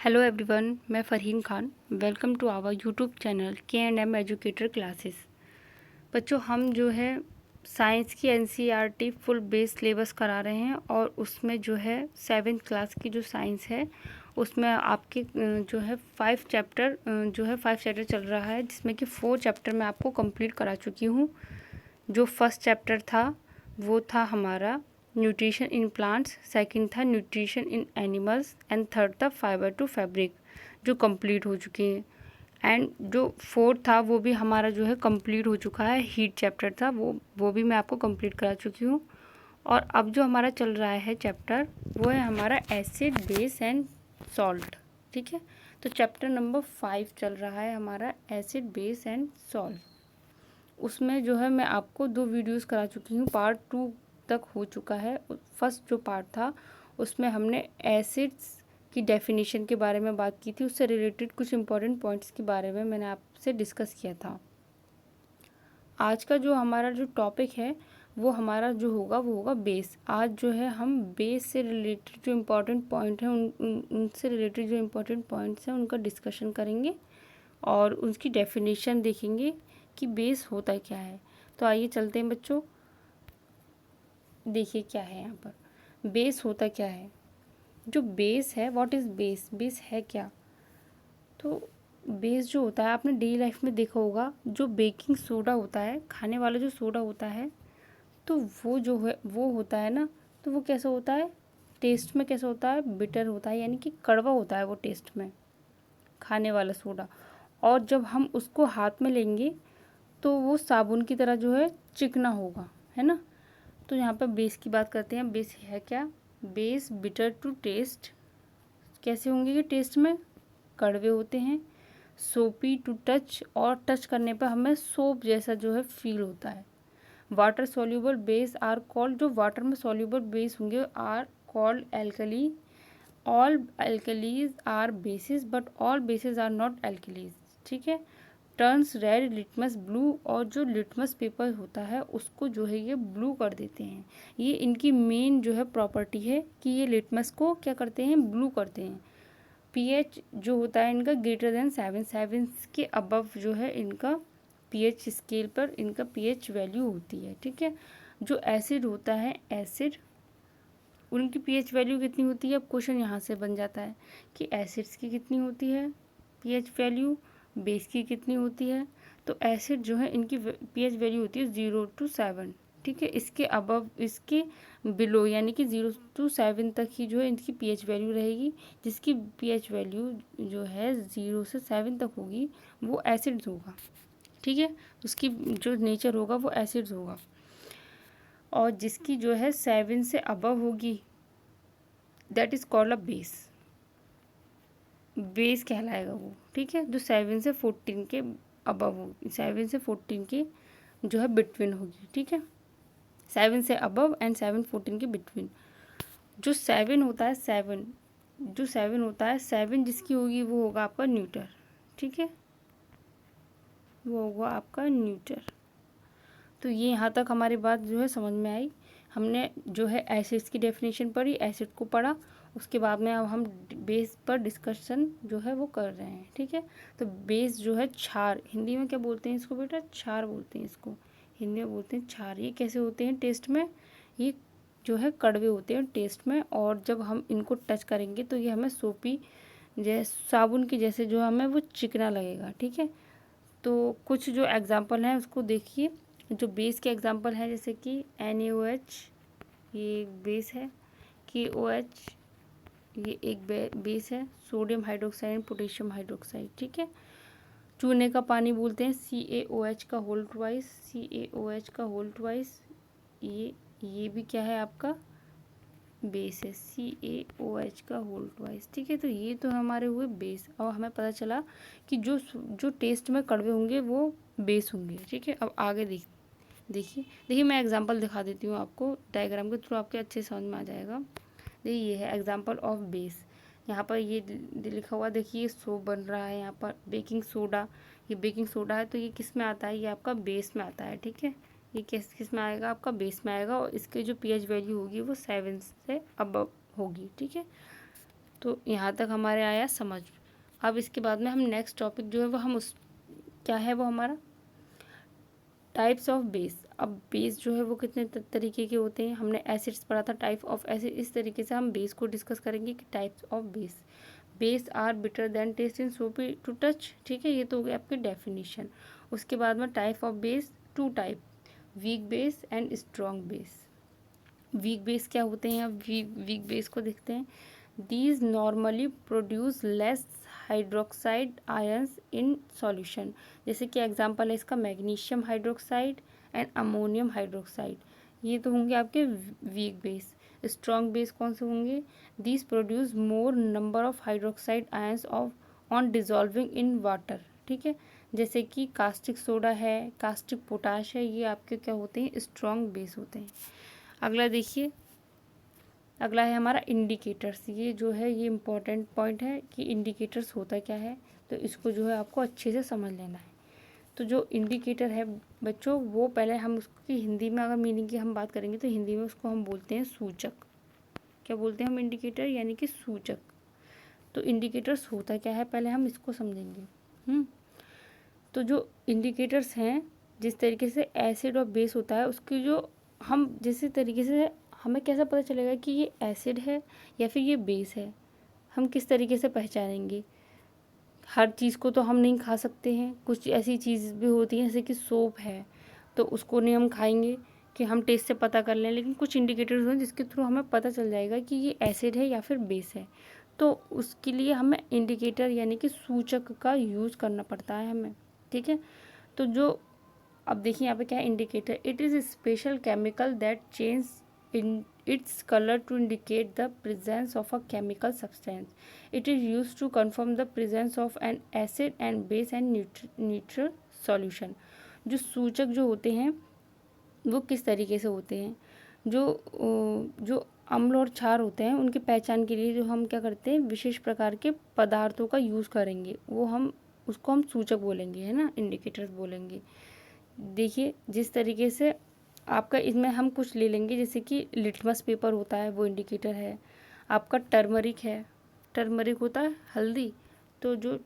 Hello everyone, मैं Farheen Khan. Welcome to our YouTube channel K&M educator classes. बच्चों, हम जो है साइंस की NCERT फुल बेस सिलेबस करा रहे हैं और उसमें जो है 7th क्लास की जो साइंस है उसमें आपके जो है 5 चैप्टर चल रहा है, जिसमें कि 4 चैप्टर मैं आपको कंप्लीट करा चुकी हूँ। जो फर्स्ट चैप्टर था वो था हमारा न्यूट्रिशन इन प्लांट्स, सेकंड था nutrition in animals and third था फाइबर टू फैब्रिक, जो कंप्लीट हो चुके हैं। एंड जो फोर्थ था वो भी हमारा जो है कंप्लीट हो चुका है, हीट चैप्टर था, वो भी मैं आपको कंप्लीट करा चुकी हूँ। और अब जो हमारा चल रहा है चैप्टर वो है हमारा एसिड बेस एंड सॉल्ट। ठीक है, तो चैप्टर नंबर 5 चल रहा है हमारा एसिड बेस एंड सॉल्ट। उसमें जो है मैं आपको 2 वीडियोस करा चुकी हूँ, पार्ट 2 तक हो चुका है। फर्स्ट जो पार्ट था उसमें हमने एसिड्स की डेफिनेशन के बारे में बात की थी, उससे रिलेटेड कुछ इंपॉर्टेंट पॉइंट्स के बारे में मैंने आपसे डिस्कस किया था। आज का जो हमारा जो टॉपिक है वो हमारा जो होगा वो होगा बेस। आज जो है हम बेस से रिलेटेड जो इम्पोर्टेंट पॉइंट हैं उनसे रिलेटेड जो इम्पोर्टेंट पॉइंट्स हैं उनका डिस्कशन करेंगे और उसकी डेफिनेशन देखेंगे कि बेस होता क्या है। तो आइए चलते हैं बच्चों, देखिए क्या है यहाँ पर बेस होता क्या है। जो बेस है, व्हाट इज़ बेस, बेस है क्या। तो बेस जो होता है आपने डेली लाइफ में देखा होगा, जो बेकिंग सोडा होता है, खाने वाला जो सोडा होता है, तो वो जो है वो होता है ना, तो वो कैसा होता है, टेस्ट में कैसा होता है, बिटर होता है, यानी कि कड़वा होता है वो टेस्ट में, खाने वाला सोडा। और जब हम उसको हाथ में लेंगे तो वो साबुन की तरह जो है चिकना होगा, है ना। तो यहाँ पर बेस की बात करते हैं। बेस है क्या, बेस बिटर टू टेस्ट, कैसे होंगे कि टेस्ट में कड़वे होते हैं। सोपी टू टच, और टच करने पर हमें सोप जैसा जो है फील होता है। Water soluble base are called, जो वाटर में सॉल्यूबल बेस होंगे are called alkali. All alkalis are bases but all bases are not alkalis. ठीक है। टर्न्स रेड लिटमस ब्लू, और जो लिटमस पेपर होता है उसको जो है ये ब्लू कर देते हैं। ये इनकी मेन जो है प्रॉपर्टी है कि ये लिटमस को क्या करते हैं, ब्लू करते हैं। पीएच जो होता है इनका ग्रेटर देन 7 के अबव जो है इनका पीएच स्केल पर इनका पीएच वैल्यू होती है। ठीक है। जो एसिड होता है, एसिड उनकी पीएच वैल्यू कितनी होती है। अब क्वेश्चन यहाँ से बन जाता है कि एसिड्स की कितनी होती है पीएच वैल्यू, बेस की कितनी होती है। तो एसिड जो है इनकी पीएच वैल्यू होती है 0 to 7। ठीक है। इसके अबव, इसके बिलो यानी कि 0 to 7 तक ही जो है इनकी पीएच वैल्यू रहेगी। जिसकी पीएच वैल्यू जो है 0 से 7 तक होगी वो एसिड्स होगा। ठीक है। उसकी जो नेचर होगा वो एसिड्स होगा। और जिसकी जो है 7 से अबव होगी that is called a base, base कहलाएगा वो। ठीक है। जो 7 से 14 के अबव होगी, 7 से 14 के जो है बिटवीन होगी। ठीक है। 7 से अबव एंड 7-14 के बिटवीन। जो 7 होता है, 7 होता है, 7 जिसकी होगी वो होगा आपका न्यूटर। ठीक है, वो होगा आपका न्यूटर। तो ये यहाँ तक हमारी बात जो है समझ में आई। हमने जो है एसिड्स की डेफिनेशन पढ़ी, एसिड को पढ़ा, उसके बाद में अब हम बेस पर डिस्कशन जो है वो कर रहे हैं। ठीक है। तो बेस जो है क्षार, हिंदी में क्या बोलते हैं इसको बेटा, क्षार बोलते हैं इसको, हिंदी में बोलते हैं क्षार। ये कैसे होते हैं टेस्ट में, ये जो है कड़वे होते हैं टेस्ट में, और जब हम इनको टच करेंगे तो ये हमें सोपी जैसे साबुन की जैसे जो हमें वो चिकना लगेगा। ठीक है। तो कुछ जो एग्जांपल हैं उसको देखिए। जो बेस के एग्जांपल हैं जैसे कि NaOH, ये एक बेस है। KOH, ये एक बेस है। Sodium hydroxide, potassium hydroxide. ठीक है। चूने का पानी बोलते हैं CaOH का होल ट्वाइस, CaOH का होल ट्वाइस। ये भी क्या है आपका बेस है, CaOH का होल ट्वाइस। ठीक है। तो ये तो हमारे हुए बेस। और हमें पता चला कि जो जो टेस्ट में कड़वे होंगे वो बेस होंगे। ठीक है। अब आगे देखिए मैं एग्जांपल दिखा देती हूँ आपको, डायग्राम के थ्रू आपके अच्छे समझ में आ जाएगा। देखिए ये है एग्जांपल ऑफ बेस। यहाँ पर ये लिखा हुआ देखिए सोप बन रहा है, यहाँ पर बेकिंग सोडा, ये बेकिंग सोडा है तो ये किस में आता है, ये आपका बेस में आता है। ठीक है। ये किस में आएगा, आपका बेस में आएगा, और इसके जो पीएच वैल्यू होगी वो 7 से अबव होगी। ठीक है। तो यहाँ तक हमारे आया समझ। अब इसके बाद में हम नेक्स्ट टॉपिक जो है वो हम उस क्या है वो हमारा टाइप्स ऑफ बेस। अब बेस जो है वो कितने तरीके के होते हैं, हमने एसिड्स पढ़ा था, टाइप ऑफ एसिड। इस तरीके से हम बेस को डिस्कस करेंगे कि types of base. Base are bitter than taste in soapy to touch, ठीक है, ये तो हो गया आपकी डेफिनेशन। उसके बाद में type of base, two type, weak base and strong base. Weak base क्या होते हैं, अब वीक बेस को देखते हैं। These normally produce less hydroxide ions in solution. जैसे कि एग्जांपल है इसका magnesium hydroxide and ammonium hydroxide, ये तो होंगे आपके वीक बेस। स्ट्रॉन्ग बेस कौन से होंगे, these produce more number of hydroxide ions of on dissolving in water, ठीक है। जैसे कि कास्टिक सोडा है, कास्टिक पोटाश है, ये आपके क्या होते हैं, स्ट्रॉन्ग बेस होते हैं। अगला देखिए, अगला है हमारा इंडिकेटर्स। ये जो है ये इम्पोर्टेंट पॉइंट है कि इंडिकेटर्स होता क्या है, तो इसको जो है आपको अच्छे से समझ लेना है। तो जो इंडिकेटर है बच्चों, वो पहले हम उसकी हिंदी में अगर मीनिंग की हम बात करेंगे तो हिंदी में उसको हम बोलते हैं सूचक। क्या बोलते हैं हम, इंडिकेटर यानी कि सूचक। तो इंडिकेटर्स होता क्या है पहले हम इसको समझेंगे। तो जो इंडिकेटर्स हैं, जिस तरीके से एसिड और बेस होता है उसकी जो हम जिस तरीके से हमें कैसे पता चलेगा कि ये एसिड है या फिर ये बेस है, हम किस तरीके से पहचानेंगे। हर चीज़ को तो हम नहीं खा सकते हैं, कुछ ऐसी चीज़ भी होती है जैसे कि सोप है, तो उसको नहीं हम खाएंगे कि हम टेस्ट से पता कर लें, लेकिन कुछ इंडिकेटर्स हैं जिसके थ्रू हमें पता चल जाएगा कि ये एसिड है या फिर बेस है। तो उसके लिए हमें इंडिकेटर यानी कि सूचक का यूज़ करना पड़ता है हमें, ठीक है। तो जो अब देखिए यहाँ पे क्या है, indicator, it is special chemical that change in its color to indicate the presence of a chemical substance. It is used to confirm the presence of an acid and base and neutral solution. जो सूचक जो होते हैं वो किस तरीके से होते हैं, जो अम्ल और क्षार होते हैं उनकी पहचान के लिए जो हम क्या करते हैं, विशेष प्रकार के पदार्थों का यूज़ करेंगे, वो हम उसको हम सूचक बोलेंगे, है ना, इंडिकेटर्स बोलेंगे। देखिए जिस तरीके से आपका इसमें हम कुछ ले लेंगे, जैसे कि लिटमस पेपर होता है वो इंडिकेटर है, आपका टर्मरिक है, टर्मरिक होता है हल्दी, तो जो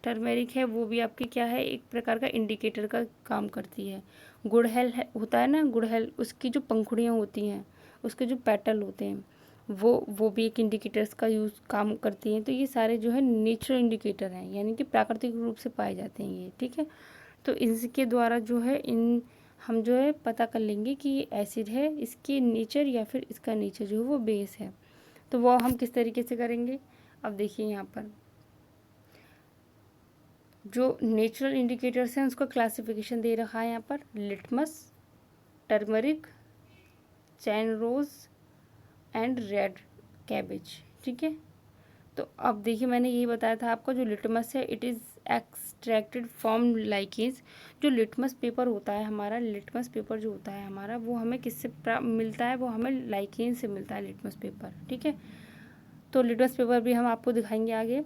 टर्मरिक है वो भी आपकी क्या है, एक प्रकार का इंडिकेटर का काम करती है। गुड़हल है होता है ना, गुड़हल, उसकी जो पंखुड़ियाँ होती हैं, उसके जो पेटल होते हैं, वो भी एक इंडिकेटर्स का यूज़ काम करती हैं। तो ये सारे जो है नेचुरल इंडिकेटर हैं, यानी कि प्राकृतिक रूप से पाए जाते हैं ये, ठीक है। तो इसके द्वारा जो है हम जो है पता कर लेंगे कि ये एसिड है, इसकी नेचर या फिर इसका नेचर जो है वो बेस है। तो वो हम किस तरीके से करेंगे, अब देखिए यहाँ पर जो नेचुरल इंडिकेटर्स हैं उसका क्लासिफिकेशन दे रखा है यहाँ पर, litmus, turmeric, china rose and red cabbage, ठीक है। तो अब देखिए मैंने यही बताया था आपका, जो लिटमस है it is extracted from lichens. जो लिटमस पेपर होता है हमारा, लिटमस पेपर जो होता है हमारा, वो हमें किससे मिलता है, वो हमें लाइकेन से मिलता है लिटमस पेपर, ठीक है। तो लिटमस पेपर भी हम आपको दिखाएंगे आगे।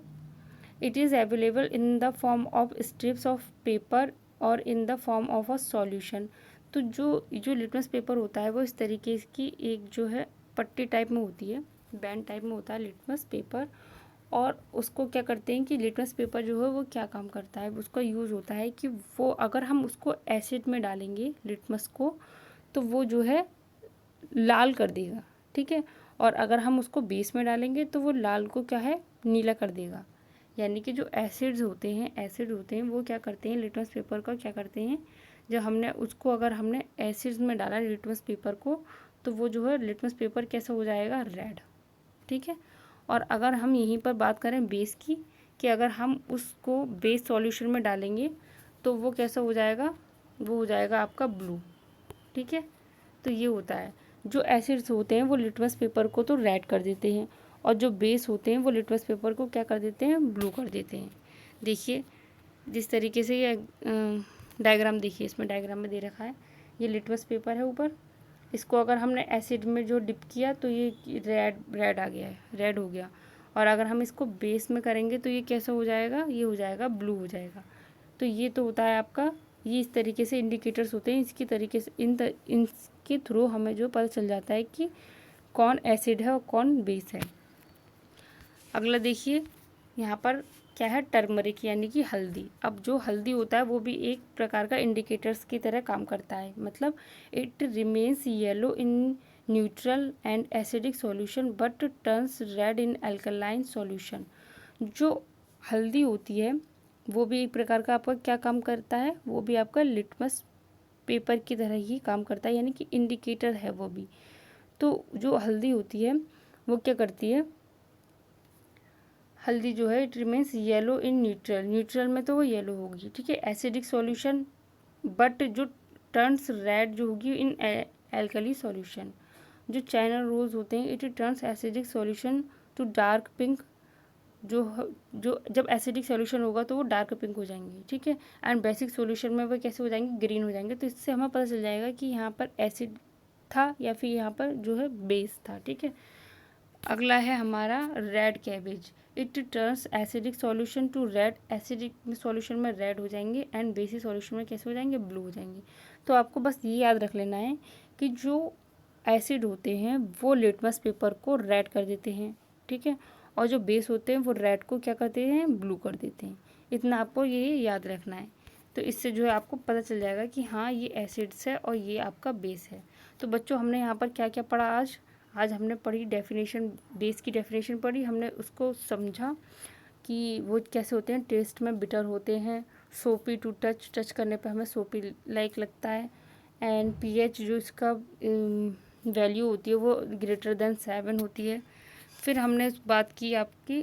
It is available in the form of strips of paper और in the form of a solution. तो जो लिटमस पेपर होता है वो इस तरीके की एक जो है पट्टी टाइप में होती है, बैंड टाइप में होता है लिटमस पेपर, और उसको क्या करते हैं कि लिटमस पेपर जो है वो क्या काम करता है, उसका यूज़ होता है कि वो अगर हम उसको एसिड में डालेंगे लिटमस को, तो वो जो है लाल कर देगा, ठीक है। और अगर हम उसको बेस में डालेंगे तो वो लाल को क्या है, नीला कर देगा। यानी कि जो एसिड होते हैं वो क्या करते हैं, लिटमस पेपर का क्या करते हैं, जब हमने उसको अगर हमने एसिड में डाला लिटमस पेपर को, तो वो जो है लिटमस पेपर कैसा हो जाएगा, रेड, ठीक है। और अगर हम यहीं पर बात करें बेस की, कि अगर हम उसको बेस सॉल्यूशन में डालेंगे तो वो कैसा हो जाएगा, वो हो जाएगा आपका ब्लू, ठीक है। तो ये होता है, जो एसिड्स होते हैं वो लिटमस पेपर को तो रेड कर देते हैं, और जो बेस होते हैं वो लिटमस पेपर को क्या कर देते हैं, ब्लू कर देते हैं। देखिए जिस तरीके से ये डायग्राम देखिए, इसमें डायग्राम में दे रखा है, ये लिटमस पेपर है ऊपर, इसको अगर हमने एसिड में जो डिप किया तो ये रेड आ गया है, रेड हो गया। और अगर हम इसको बेस में करेंगे तो ये कैसा हो जाएगा, ये हो जाएगा ब्लू हो जाएगा। तो ये तो होता है आपका, ये इस तरीके से इंडिकेटर्स होते हैं, इसकी तरीके से इनके थ्रू हमें जो पता चल जाता है कि कौन एसिड है और कौन बेस है। अगला देखिए यहाँ पर क्या है, टर्मरिक यानी कि हल्दी। अब जो हल्दी होता है वो भी एक प्रकार का इंडिकेटर्स की तरह काम करता है, मतलब it remains yellow in neutral and acidic solution but turns red in alkaline solution. जो हल्दी होती है वो भी एक प्रकार का आपका क्या काम करता है, वो भी आपका लिटमस पेपर की तरह ही काम करता है, यानी कि इंडिकेटर है वो भी। तो जो हल्दी होती है वो क्या करती है, हल्दी जो है it remains yellow in neutral, neutral में तो वो येलो होगी, ठीक है, एसिडिक सॉल्यूशन, बट जो टर्न्स रेड जो होगी इन एल्कली सॉल्यूशन। जो चाइना रोज होते हैं it turns acidic solution to dark pink, जो जब एसिडिक सॉल्यूशन होगा तो वो डार्क पिंक हो जाएंगे, ठीक है, एंड बेसिक सॉल्यूशन में वो कैसे हो जाएंगे, ग्रीन हो जाएंगे। तो इससे हमें पता चल जाएगा कि यहाँ पर एसिड था या फिर यहाँ पर जो है बेस था, ठीक है। अगला है हमारा red cabbage, it turns acidic solution to red, acidic solution में रेड हो जाएंगे एंड बेसिक सॉल्यूशन में कैसे हो जाएंगे, ब्लू हो जाएंगे। तो आपको बस ये याद रख लेना है कि जो एसिड होते हैं वो लिटमस पेपर को रेड कर देते हैं, ठीक है, और जो बेस होते हैं वो रेड को क्या करते हैं, ब्लू कर देते हैं। इतना आपको ये याद रखना है। तो इससे जो है आपको पता चल जाएगा कि हाँ ये एसिड्स है और ये आपका बेस है। तो बच्चों हमने यहाँ पर क्या क्या पढ़ा आज हमने पढ़ी डेफिनेशन, बेस की डेफिनेशन पढ़ी, हमने उसको समझा कि वो कैसे होते हैं, टेस्ट में बिटर होते हैं, सोपी टू टच करने पर हमें सोपी लाइक लगता है, एंड पीएच जो इसका वैल्यू होती है वो ग्रेटर देन 7 होती है। फिर हमने बात की आपकी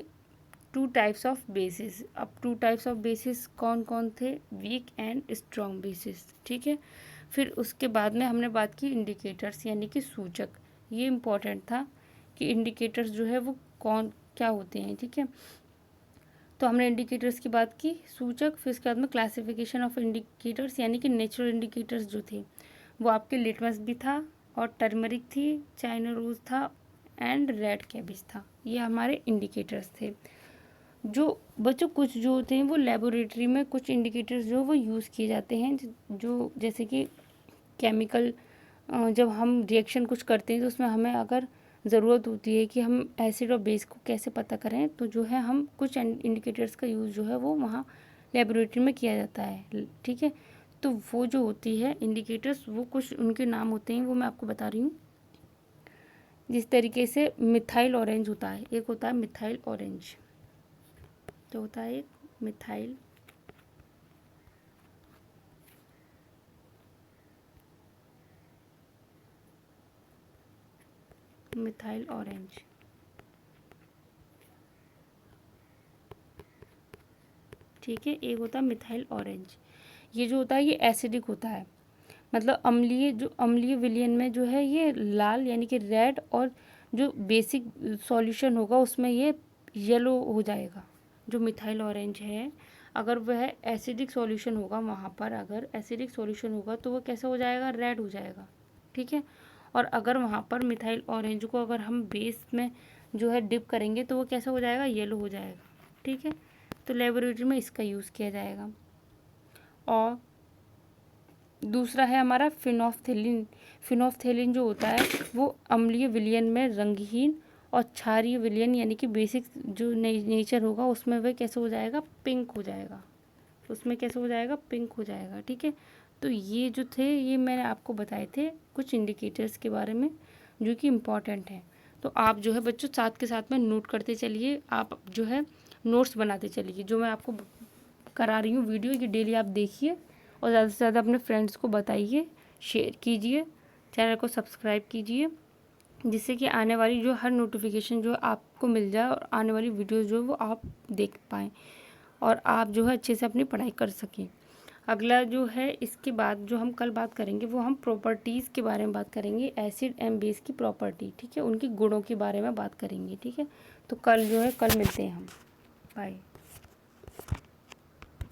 2 टाइप्स ऑफ बेसिस। अब 2 टाइप्स ऑफ बेसिस कौन कौन थे, वीक एंड स्ट्रॉन्ग बेसिस, ठीक है। फिर उसके बाद में हमने बात की इंडिकेटर्स यानी कि सूचक। ये इम्पॉर्टेंट था कि इंडिकेटर्स जो है वो कौन क्या होते हैं, ठीक है। तो हमने इंडिकेटर्स की बात की, सूचक। फिर उसके बाद में क्लासिफिकेशन ऑफ इंडिकेटर्स यानी कि नेचुरल इंडिकेटर्स जो थे वो आपके लिटमस भी था और टर्मरिक थी, चाइना रोज था एंड रेड कैबेज था। ये हमारे इंडिकेटर्स थे। जो बच्चों कुछ जो होते हैं वो लेबोरेटरी में कुछ इंडिकेटर्स जो वो यूज़ किए जाते हैं, जो जैसे कि केमिकल, जब हम रिएक्शन कुछ करते हैं तो उसमें हमें अगर ज़रूरत होती है कि हम एसिड और बेस को कैसे पता करें, तो जो है हम कुछ इंडिकेटर्स का यूज़ जो है वो वहाँ लेबोरेटरी में किया जाता है, ठीक है। तो वो जो होती है इंडिकेटर्स, वो कुछ उनके नाम होते हैं, वो मैं आपको बता रही हूँ। जिस तरीके से मिथाइल ऑरेंज होता है, एक होता है मिथाइल ऑरेंज, तो होता है एक मिथाइल ऑरेंज, ठीक है, एक होता है मिथाइल ऑरेंज। ये जो होता है ये एसिडिक होता है, मतलब अम्लीय, जो अम्लीय विलयन में जो है ये लाल यानी कि रेड, और जो बेसिक सॉल्यूशन होगा उसमें ये येलो हो जाएगा। जो मिथाइल ऑरेंज है अगर वह एसिडिक सॉल्यूशन होगा, वहाँ पर अगर एसिडिक सॉल्यूशन होगा तो वो कैसे हो जाएगा, रेड हो जाएगा, ठीक है। और अगर वहाँ पर मिथाइल ऑरेंज को अगर हम बेस में जो है डिप करेंगे तो वो कैसा हो जाएगा, येलो हो जाएगा, ठीक है। तो लेबोरेटरी में इसका यूज़ किया जाएगा। और दूसरा है हमारा फिनोफ्थेलिन। फिनोफ्थेलिन जो होता है वो अम्लीय विलयन में रंगहीन और क्षारीय विलयन यानी कि बेसिक जो नेचर होगा उसमें वह कैसे हो जाएगा, पिंक हो जाएगा, उसमें कैसे हो जाएगा, पिंक हो जाएगा, ठीक है। तो ये जो थे ये मैंने आपको बताए थे कुछ इंडिकेटर्स के बारे में जो कि इम्पॉर्टेंट हैं। तो आप जो है बच्चों साथ के साथ में नोट करते चलिए, आप जो है नोट्स बनाते चलिए। जो मैं आपको करा रही हूँ वीडियो, ये डेली आप देखिए और ज़्यादा से ज़्यादा अपने फ्रेंड्स को बताइए, शेयर कीजिए, चैनल को सब्सक्राइब कीजिए, जिससे कि आने वाली जो हर नोटिफिकेशन जो आपको मिल जाए और आने वाली वीडियोस जो वो आप देख पाएँ और आप जो है अच्छे से अपनी पढ़ाई कर सकें। अगला जो है इसके बाद जो हम कल बात करेंगे वो हम प्रॉपर्टीज़ के बारे में बात करेंगे, एसिड एंड बेस की प्रॉपर्टी, ठीक है, उनके गुणों के बारे में बात करेंगे, ठीक है। तो कल जो है कल मिलते हैं हम, बाय।